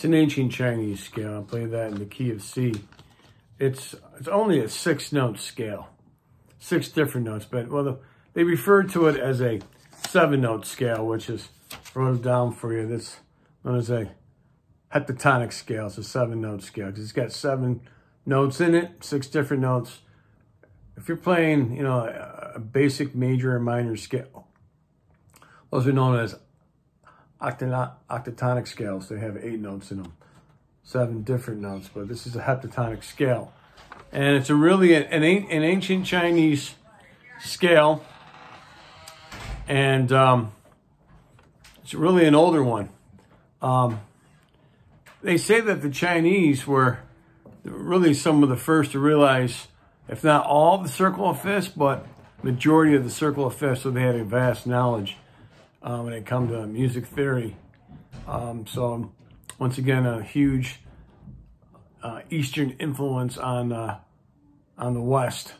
an ancient Chinese scale. I play that in the key of C. It's only a 6-note scale, 6 different notes, but well, they refer to it as a 7-note scale, which is, wrote it down for you. That's known as a heptatonic scale. It's a 7-note scale because it's got 7 notes in it, 6 different notes. If you're playing, you know, a basic major or minor scale, those are known as octatonic scales. They have 8 notes in them, 7 different notes, but this is a heptatonic scale. And it's really an ancient Chinese scale, and it's really an older one. They say that the Chinese were really some of the first to realize, if not all of the circle of fifths, but majority of the circle of fifths, so they had a vast knowledge when it comes to music theory. So once again, a huge Eastern influence on the West.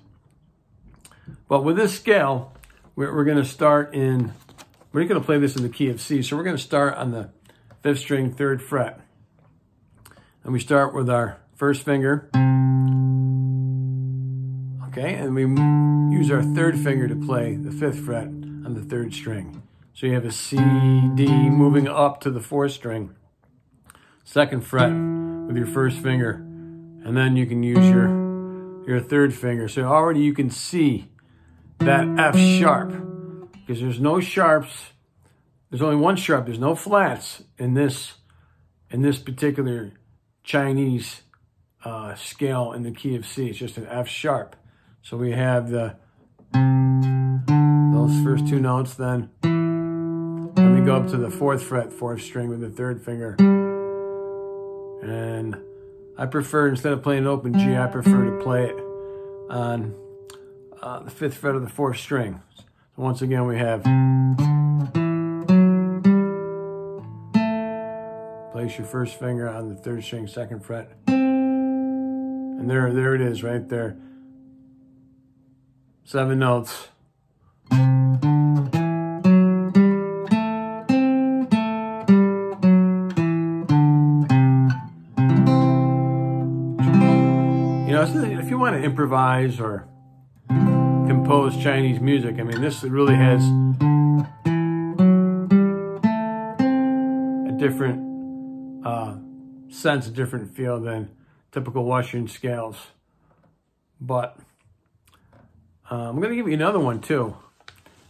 But with this scale, we're going to start in, we're going to play this in the key of C. So we're going to start on the 5th string, 3rd fret. And we start with our first finger. Okay, and we use our 3rd finger to play the 5th fret on the 3rd string. So you have a C, D, moving up to the 4th string, 2nd fret with your 1st finger, and then you can use your 3rd finger. So already you can see that F sharp, because there's no sharps. There's only one sharp. There's no flats in this particular Chinese scale in the key of C. It's just an F sharp. So we have those first 2 notes, then we go up to the 4th fret, 4th string with the 3rd finger. And I prefer, instead of playing open G, I prefer to play it on the 5th fret of the 4th string. So once again, we have, place your 1st finger on the 3rd string, 2nd fret. And there it is right there. 7 notes. You know, if you want to improvise or compose Chinese music, I mean, this really has a different sense, a different feel than typical Western scales. But I'm going to give you another one too.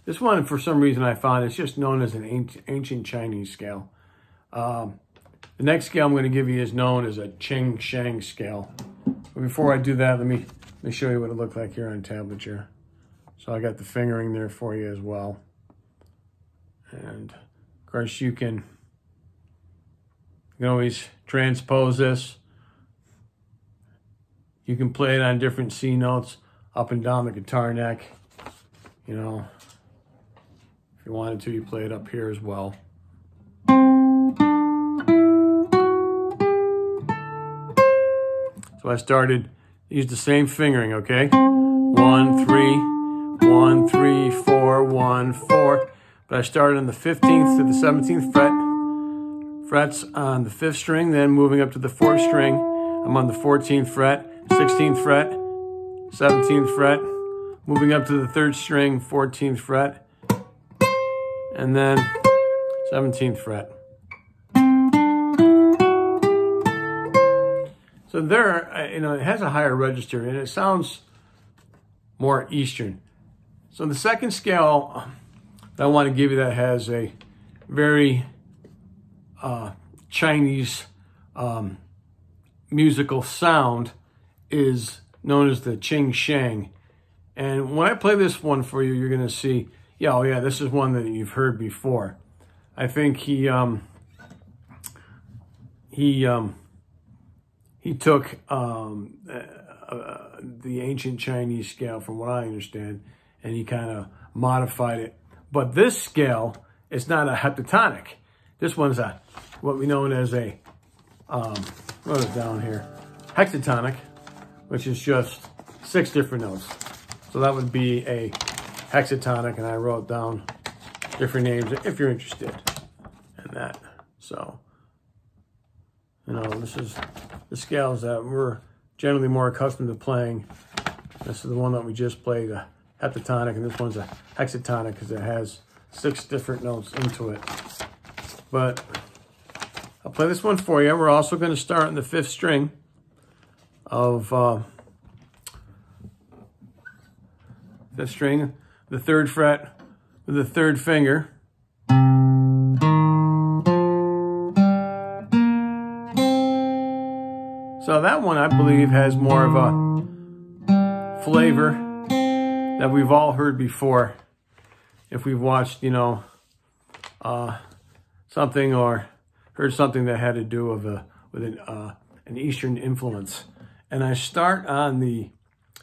This one, for some reason, I found it's just known as an ancient Chinese scale. The next scale I'm going to give you is known as a Ching Shang scale. But before I do that, let me show you what it looked like here on tablature. So I got the fingering there for you as well. And of course you can always transpose this. You can play it on different C notes, up and down the guitar neck. You know, if you wanted to, you play it up here as well. So I started, used the same fingering, okay? 1, 3, 1, 3, 4, 1, 4. But I started on the 15th to the 17th frets on the 5th string, then moving up to the 4th string. I'm on the 14th fret, 16th fret, 17th fret, moving up to the 3rd string, 14th fret, and then 17th fret. So there, you know, it has a higher register and it sounds more Eastern. So the second scale that I want to give you that has a very Chinese musical sound is known as the Ching Shang. And when I play this one for you, you're going to see, yeah, oh yeah, this is one that you've heard before. I think he took the ancient Chinese scale, from what I understand, and he kind of modified it. But this scale is not a heptatonic. This one's a what we know as a wrote it down here, hexatonic, which is just 6 different notes. So that would be a hexatonic, and I wrote down different names if you're interested in that. So You know, this is the scales that we're generally more accustomed to playing. This is the one that we just played, a heptatonic, and this one's a hexatonic because it has 6 different notes into it. But I'll play this one for you. We're also going to start in the 5th string of 5th string, the 3rd fret with the 3rd finger. So that one, I believe, has more of a flavor that we've all heard before. If we've watched, you know, something or heard something that had to do with an Eastern influence. And I start on the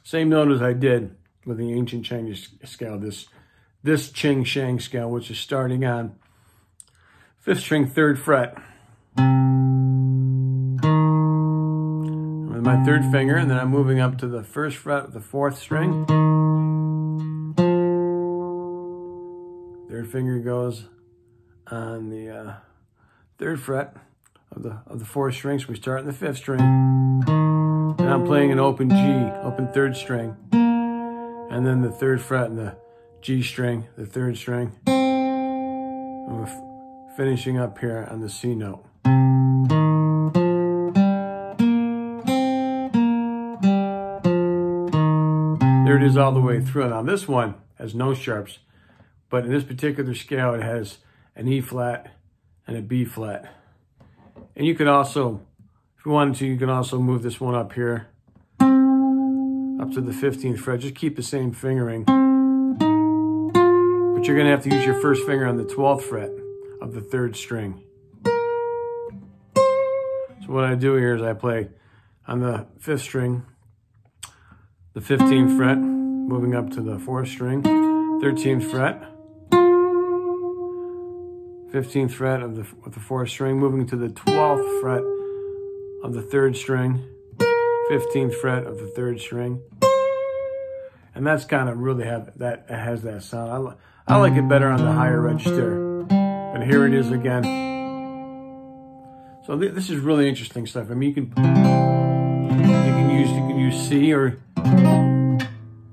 same note as I did with the ancient Chinese scale, this Qing Shang scale, which is starting on 5th string, 3rd fret. With my 3rd finger, and then I'm moving up to the 1st fret of the 4th string. 3rd finger goes on the 3rd fret of the 4th string, so we start in the 5th string. And I'm playing an open G, open 3rd string. And then the 3rd fret and the G string, the 3rd string. And we're finishing up here on the C note. There it is all the way through. Now this one has no sharps, but in this particular scale it has an E flat and a B flat. And you could also, if you wanted to, you can also move this one up here, up to the 15th fret. Just keep the same fingering. But you're going to have to use your 1st finger on the 12th fret of the 3rd string. So what I do here is I play on the 5th string, the 15th fret, moving up to the 4th string, 13th fret, 15th fret of the 4th string, moving to the 12th fret of the 3rd string, 15th fret of the 3rd string. And that's kind of really has that sound. I like it better on the higher register. But here it is again. So this is really interesting stuff. I mean, you can use C or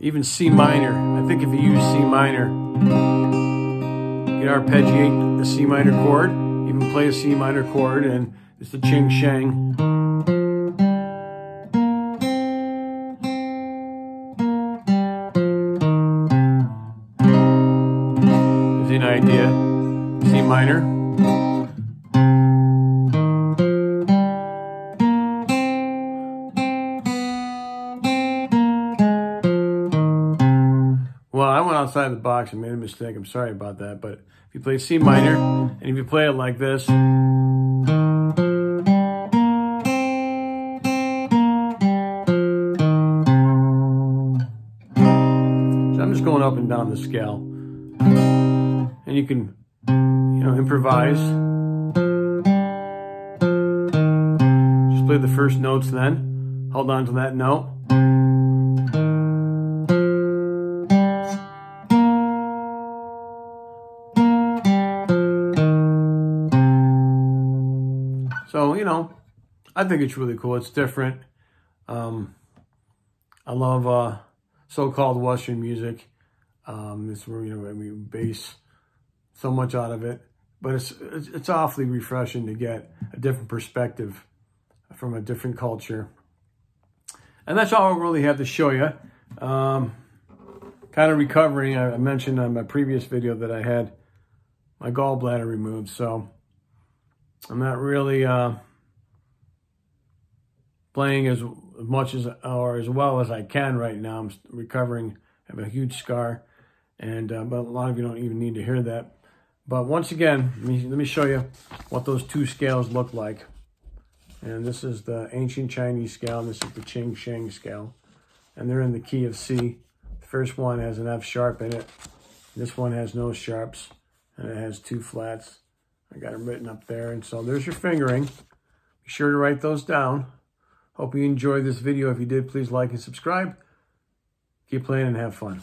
even C minor. I think if you use C minor, you can arpeggiate the C minor chord, even play a C minor chord, and it's the Qing Shang. Gives you an idea. C minor. Well, I went outside the box and made a mistake. I'm sorry about that. But if you play C minor, and if you play it like this, so I'm just going up and down the scale. And you can, you know, improvise. Just play the first notes then. Hold on to that note. So, you know, I think it's really cool. It's different. I love so-called Western music. It's where, you know, we base so much out of it. But it's awfully refreshing to get a different perspective from a different culture. And that's all I really have to show you. Kind of recovering. I mentioned on my previous video that I had my gallbladder removed. So I'm not really playing as much as or as well as I can right now. I'm recovering. I have a huge scar, and but a lot of you don't even need to hear that. But once again, let me show you what those two scales look like. And this is the ancient Chinese scale, and this is the Qing Shang scale. And they're in the key of C. The first one has an F sharp in it. This one has no sharps, and it has 2 flats. I got them written up there. And so there's your fingering. Be sure to write those down. Hope you enjoyed this video. If you did, please like and subscribe. Keep playing and have fun.